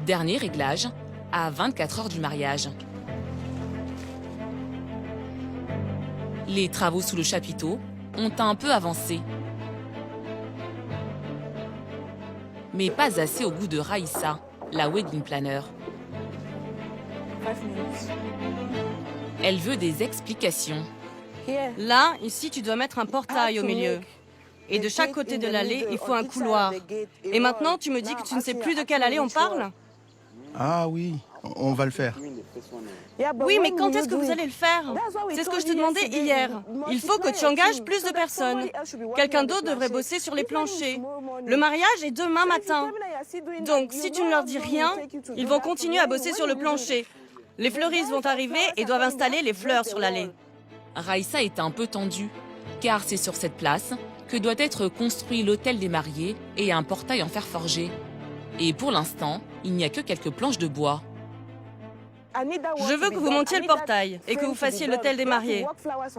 Dernier réglage, à 24 heures du mariage. Les travaux sous le chapiteau ont un peu avancé. Mais pas assez au goût de Raïssa, la wedding planner. Elle veut des explications. Là, ici, tu dois mettre un portail au milieu. Et de chaque côté de l'allée, il faut un couloir. Et maintenant, tu me dis que tu ne sais plus de quelle allée on parle? Ah oui, on va le faire. Oui, mais quand est-ce que vous allez le faire? C'est ce que je te demandais hier. Il faut que tu engages plus de personnes. Quelqu'un d'autre devrait bosser sur les planchers. Le mariage est demain matin. Donc, si tu ne leur dis rien, ils vont continuer à bosser sur le plancher. Les fleuristes vont arriver et doivent installer les fleurs sur l'allée. Raïssa est un peu tendue, car c'est sur cette place que doit être construit l'hôtel des mariés et un portail en fer forgé. Et pour l'instant, il n'y a que quelques planches de bois. Je veux que vous montiez le portail et que vous fassiez l'hôtel des mariés.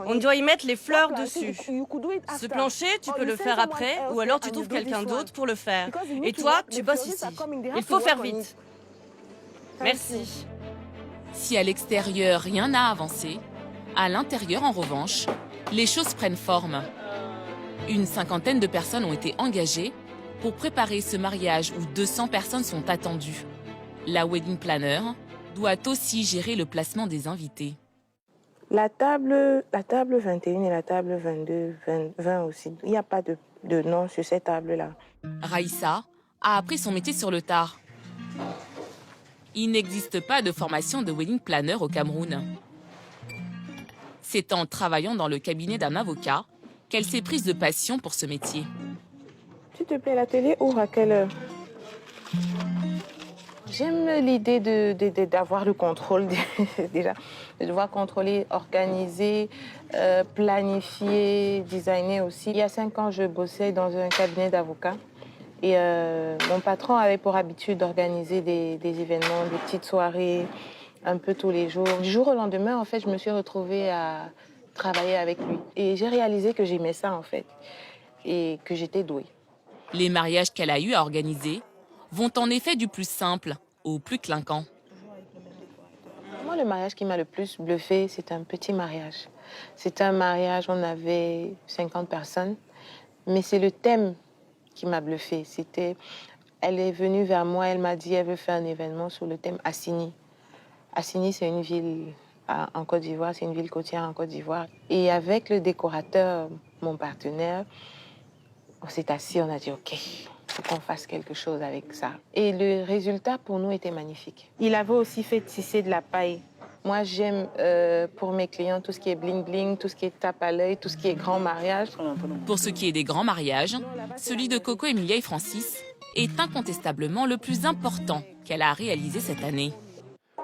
On doit y mettre les fleurs dessus. Ce plancher, tu peux le faire après, ou alors tu trouves quelqu'un d'autre pour le faire. Et toi, tu bosses ici. Il faut faire vite. Merci. Si à l'extérieur rien n'a avancé, à l'intérieur en revanche, les choses prennent forme. Une cinquantaine de personnes ont été engagées pour préparer ce mariage où 200 personnes sont attendues. La wedding planner doit aussi gérer le placement des invités. La table 21 et la table 22, 20 aussi. Il n'y a pas de nom sur cette table-là. Raïssa a appris son métier sur le tard. Il n'existe pas de formation de wedding planner au Cameroun. C'est en travaillant dans le cabinet d'un avocat qu'elle s'est prise de passion pour ce métier. S'il te plaît, la télé ouvre à quelle heure? J'aime l'idée d'avoir le contrôle, déjà, de devoir contrôler, organiser, planifier, designer aussi. Il y a 5 ans, je bossais dans un cabinet d'avocats et mon patron avait pour habitude d'organiser des événements, des petites soirées, un peu tous les jours. Du jour au lendemain, en fait, je me suis retrouvée à travailler avec lui. Et j'ai réalisé que j'aimais ça, en fait, et que j'étais douée. Les mariages qu'elle a eu à organiser vont en effet du plus simple au plus clinquant. Moi, le mariage qui m'a le plus bluffé, c'est un petit mariage. C'est un mariage, on avait 50 personnes, mais c'est le thème qui m'a bluffé. Elle est venue vers moi, elle m'a dit qu'elle veut faire un événement sur le thème Assini. Assini, c'est une ville en Côte d'Ivoire, c'est une ville côtière en Côte d'Ivoire. Et avec le décorateur, mon partenaire, on s'est assis, on a dit OK, il faut qu'on fasse quelque chose avec ça. Et le résultat pour nous était magnifique. Il avait aussi fait tisser de la paille. Moi, j'aime pour mes clients tout ce qui est bling-bling, tout ce qui est tape à l'œil, tout ce qui est grand mariage. Pour ce qui est des grands mariages, celui de Coco, Emilia et Francis est incontestablement le plus important qu'elle a réalisé cette année.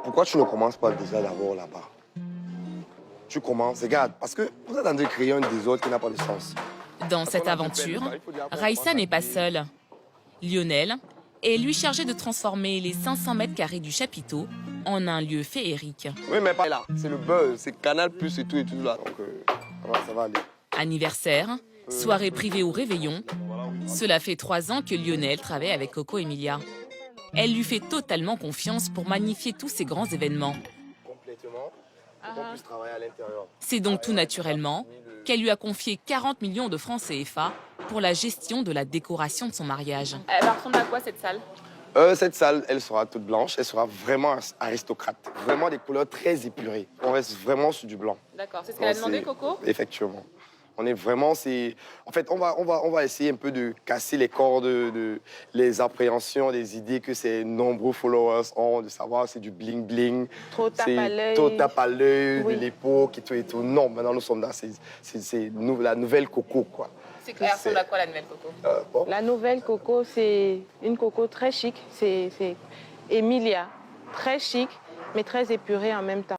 Pourquoi tu ne commences pas déjà d'abord là-bas? Tu commences, regarde, parce que vous êtes en train de créer un désordre qui n'a pas de sens. Dans cette aventure, Raïssa n'est pas seule. Lionel est lui chargé de transformer les 500 mètres carrés du chapiteau en un lieu féerique. Oui, mais pas là. C'est le buzz, c'est Canal Plus et tout là. Donc, ça va aller. Anniversaire, soirée privée ou réveillon, cela fait 3 ans que Lionel travaille avec Coco Emilia. Elle lui fait totalement confiance pour magnifier tous ces grands événements. Complètement, pour qu'on puisse travailler à l'intérieur. C'est donc tout naturellement qu'elle lui a confié 40 millions de francs CFA pour la gestion de la décoration de son mariage. Elle va ressembler à quoi cette salle? Cette salle, elle sera toute blanche, elle sera vraiment aristocrate. Vraiment des couleurs très épurées. On reste vraiment sur du blanc. D'accord, c'est ce qu'elle a demandé, Coco? Effectivement. On est vraiment, en fait, on va essayer un peu de casser les cordes, les appréhensions, des idées que ces nombreux followers ont, de savoir c'est du bling-bling. Trop tape à l'œil. Trop tape à l'œil, Oui. de l'époque et tout et tout. Non, maintenant nous sommes dans la nouvelle Coco, quoi. Elle ressemble à quoi la nouvelle Coco? Bon. La nouvelle Coco, c'est une Coco très chic. C'est Emilia, très chic, mais très épurée en même temps.